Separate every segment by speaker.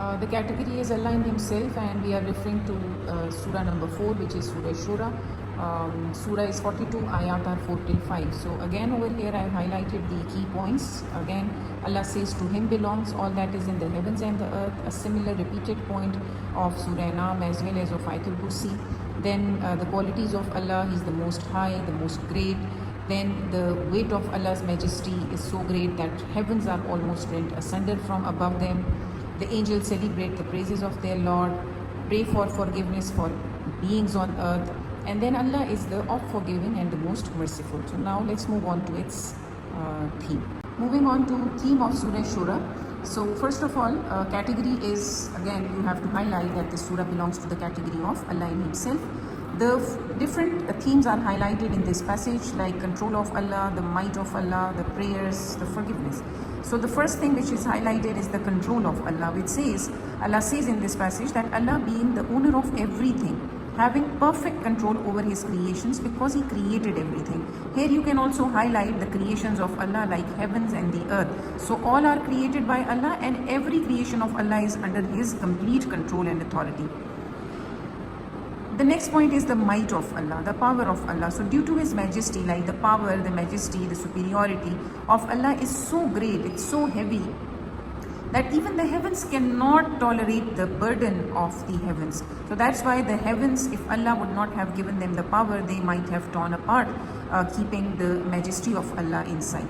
Speaker 1: The category is Allah in Himself, and we are referring to Surah number 4, which is Surah Shura. Surah is 42, ayat are 4 till 5. So again over here I have highlighted the key points. Again, Allah says to Him belongs all that is in the heavens and the earth. A similar repeated point of Surah Naam as well as of Ayatul Kursi. Then the qualities of Allah, He is the most high, the most great. Then the weight of Allah's majesty is so great that heavens are almost rent asunder from above them. The angels celebrate the praises of their Lord, pray for forgiveness for beings on earth, and then Allah is the oft forgiving and the most merciful. So now let's move on to its theme. Moving on to theme of Surah Shura. So first of all, category is, again you have to highlight that this surah belongs to the category of Allah in Himself. The different themes are highlighted in this passage, like control of Allah, the might of Allah, the prayers, the forgiveness. So the first thing which is highlighted is the control of Allah, which says, Allah says in this passage that Allah being the owner of everything, having perfect control over His creations because He created everything. Here you can also highlight the creations of Allah like heavens and the earth. So all are created by Allah, and every creation of Allah is under His complete control and authority. The next point is the might of Allah, the power of Allah. So due to His majesty, like the power, the majesty, the superiority of Allah is so great, it's so heavy, that even the heavens cannot tolerate the burden of the heavens. So that's why the heavens, if Allah would not have given them the power, they might have torn apart, keeping the majesty of Allah inside.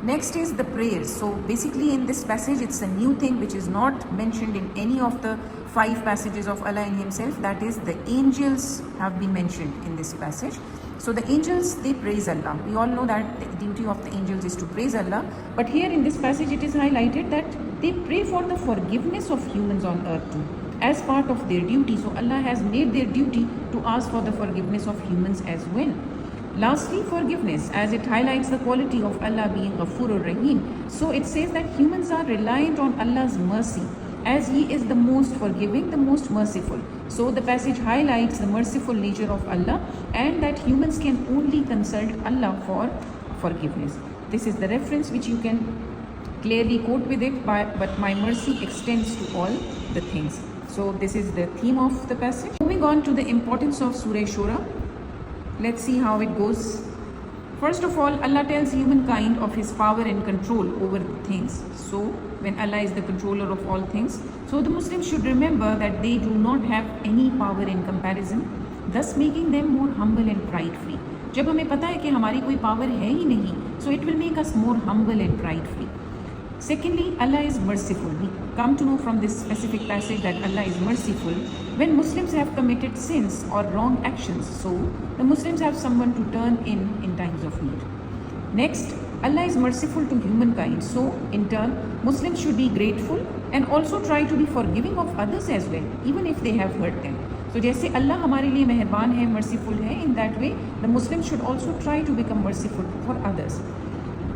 Speaker 1: Next is the prayers. So basically in this passage it's a new thing which is not mentioned in any of the 5 passages of Allah in Himself. That is, the angels have been mentioned in this passage. So the angels, they praise Allah. We all know that the duty of the angels is to praise Allah. But here in this passage it is highlighted that they pray for the forgiveness of humans on earth too, as part of their duty. So Allah has made their duty to ask for the forgiveness of humans as well. Lastly, forgiveness, as it highlights the quality of Allah being Ghafur Rahim. So it says that humans are reliant on Allah's mercy, as He is the most forgiving, the most merciful. So the passage highlights the merciful nature of Allah, and that humans can only consult Allah for forgiveness. This is the reference which you can clearly quote with it, but my mercy extends to all the things. So this is the theme of the passage. Moving on to the importance of Surah Shura. Let's see how it goes. First of all, Allah tells humankind of His power and control over things. So when Allah is the controller of all things, so the Muslims should remember that they do not have any power in comparison, thus making them more humble and pride free. जब हमें पता है कि हमारी कोई power है ही नहीं, so it will make us more humble and pride free. Secondly, Allah is merciful. We come to know from this specific passage that Allah is merciful when Muslims have committed sins or wrong actions. So the Muslims have someone to turn in times of need. Next, Allah is merciful to humankind. So in turn, Muslims should be grateful and also try to be forgiving of others as well, even if they have hurt them. So जैसे Allah हमारे लिए मेहरबान है, merciful है, in that way the Muslims should also try to become merciful for others.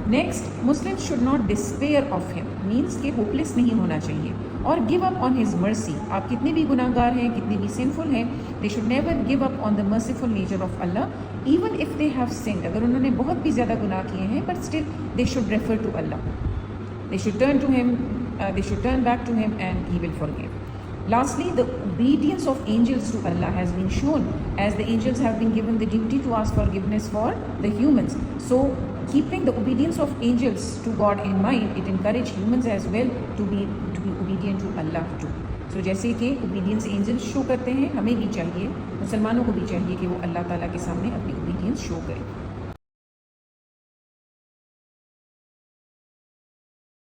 Speaker 1: Next, Muslims should not despair of Him, means कि hopeless नहीं होना चाहिए, और give up on His mercy. आप कितने भी गुनाहगार हैं, कितने भी sinful हैं, they should never give up on the merciful nature of Allah, even if they have sinned. अगर उन्होंने बहुत भी ज़्यादा गुनाह किए हैं, but still they should refer to Allah. They should turn to Him, they should turn back to Him, and He will forgive. Lastly, the obedience of angels to Allah has been shown, as the angels have been given the duty to ask forgiveness for the humans. So keeping the obedience of angels to God in mind, it encourages humans as well to be obedient to Allah too. So जैसे कि obedience angels show करते हैं, हमें भी चाहिए, मुसलमानों को भी चाहिए कि वो अल्लाह ताला के सामने अपनी obedience show करें.